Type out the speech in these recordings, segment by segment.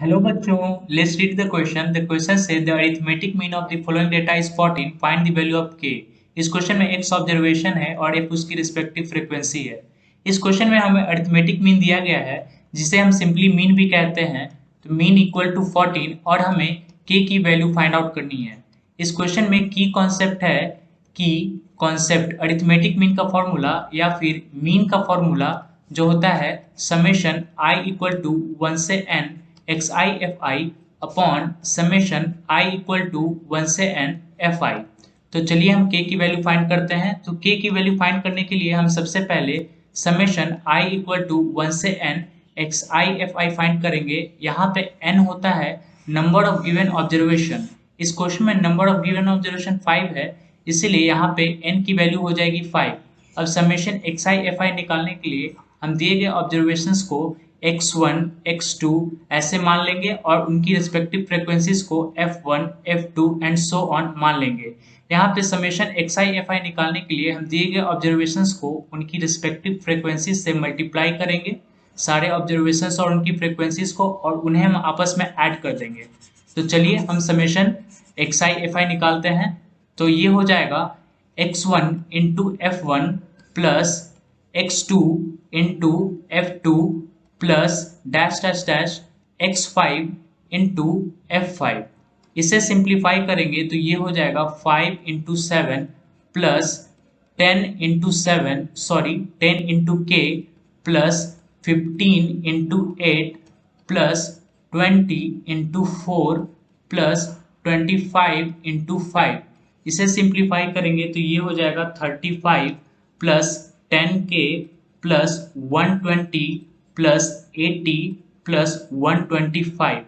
Hello बच्चों, let's read the question. The question says the arithmetic mean of the following data is 14. Find the value of k. इस question में x observation है और f उसकी respective frequency है। इस question में हमें अरिथमेटिक मीन दिया गया है जिसे हम सिंपली मीन भी कहते हैं। तो मीन इक्वल टू 14 और हमें k की वैल्यू फाइंड आउट करनी है। इस क्वेश्चन में की कॉन्सेप्ट है कि कॉन्सेप्ट अरिथमेटिक मीन का फॉर्मूला या फिर मीन का फॉर्मूला जो होता है समेशन i इक्वल टू 1 से n X I F I upon summation I equal to 1 से n एफ आई। तो चलिए हम k की वैल्यू फाइंड करते हैं। तो k की वैल्यू फाइंड करने के लिए हम सबसे पहले समेशन i इक्वल टू 1 से n X I F I find करेंगे। यहाँ पे n होता है नंबर ऑफ गिवन ऑब्जर्वेशन। इस क्वेश्चन में नंबर ऑफ गिवन ऑब्जर्वेशन 5 है, इसीलिए यहाँ पे n की वैल्यू हो जाएगी 5। अब समेशन एक्स आई एफ आई निकालने के लिए हम दिए गए ऑब्जर्वेशंस को x1, x2 ऐसे मान लेंगे और उनकी रिस्पेक्टिव फ्रीक्वेंसीज को f1, f2 and so on मान लेंगे। यहाँ पे समेशन xi fi निकालने के लिए हम दिए गए ऑब्जर्वेशंस को उनकी रिस्पेक्टिव फ्रीक्वेंसीज से मल्टीप्लाई करेंगे, सारे ऑब्जर्वेशंस और उनकी फ्रीक्वेंसीज को, और उन्हें हम आपस में ऐड कर देंगे। तो चलिए हम समेशन xi fi निकालते हैं। तो ये हो जाएगा x1 into F one plus x2 into F two plus dash dash dash x5 into f5। इसे सिंप्लीफाई करेंगे तो ये हो जाएगा 5 into 7 plus 10 into 7 sorry 10 into k plus 15 into 8 plus 20 into 4 plus 25 into 5। इसे सिंप्लीफाई करेंगे तो ये हो जाएगा 35 plus 10k plus 120 plus 80 plus 125।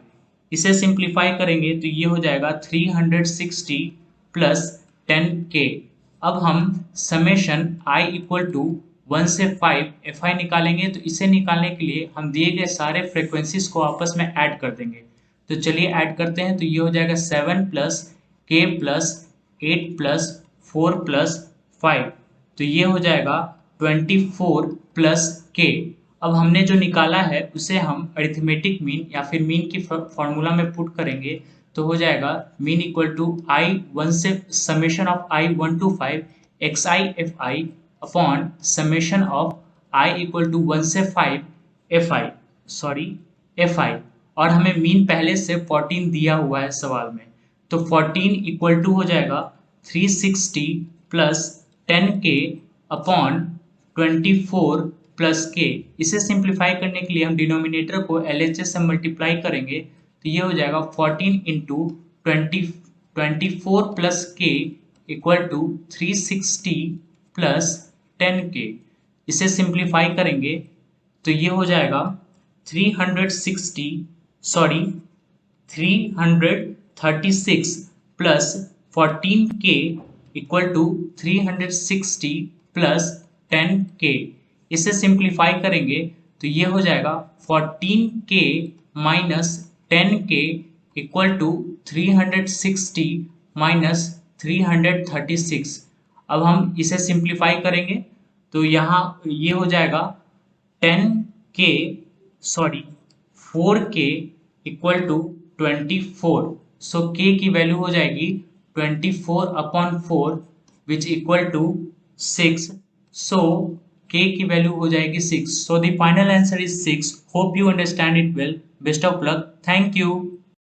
इसे सिंप्लीफाई करेंगे तो ये हो जाएगा 360 प्लस 10k। अब हम समेशन i इक्वल टू 1 से 5 fi निकालेंगे। तो इसे निकालने के लिए हम दिए गए सारे फ्रीक्वेंसीज को आपस में ऐड कर देंगे। तो चलिए ऐड करते हैं। तो ये हो जाएगा 7 plus k plus 8 plus 4 plus 5। तो ये हो जाएगा 24 प्लस k। अब हमने जो निकाला है उसे हम अरिथमेटिक मीन या फिर मीन की फॉर्मूला में पुट करेंगे। तो हो जाएगा mean equal to I one से summation of I 1 to 5 X I F I upon summation of I equal to 1 से 5 एफ आई एफ आई। और हमें मीन पहले से 14 दिया हुआ है सवाल में। तो 14 इक्वल टू हो जाएगा 360 प्लस 10k अपॉन 24 प्लस के। इसे सिंप्लीफाई करने के लिए हम डिनोमिनेटर को LHS से मल्टीप्लाई करेंगे। तो ये हो जाएगा 14 इंटू 24 प्लस के इक्वल टू 360 प्लस 10k। इसे सिंप्लीफाई करेंगे तो ये हो जाएगा 336 plus 14k equal to 360 plus 10k। इसे सिंप्लीफाई करेंगे तो ये हो जाएगा 14k minus 10k equal to 360 minus 336। अब हम इसे सिंप्लीफाई करेंगे तो यहाँ ये हो जाएगा 4k equal to 24। So k की वैल्यू हो जाएगी 24 upon 4 which equal to 6। So k की वैल्यू हो जाएगी 6। So the final answer is 6। Hope you understand it well. Best of luck. Thank you.